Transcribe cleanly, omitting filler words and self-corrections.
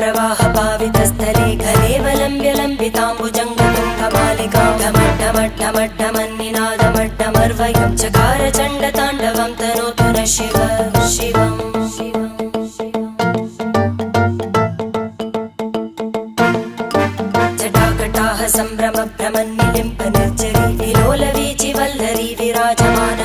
जटाटवीगलज्जलप्रवाहपावितस्थले घलेवलम्ब्य लम्बिताम्बुजङ्गतुङ्गमालिकां ढमड्ढमड्ढमड्ढमन्निनादमड्ढमर्वयं चकार चण्डताण्डवं तनोतु नः शिव शिवम् जटाकटाह सम्भ्रमभ्रमन्निलिम्प निर्जरी विलोलवीचि वल्लरी विराजमान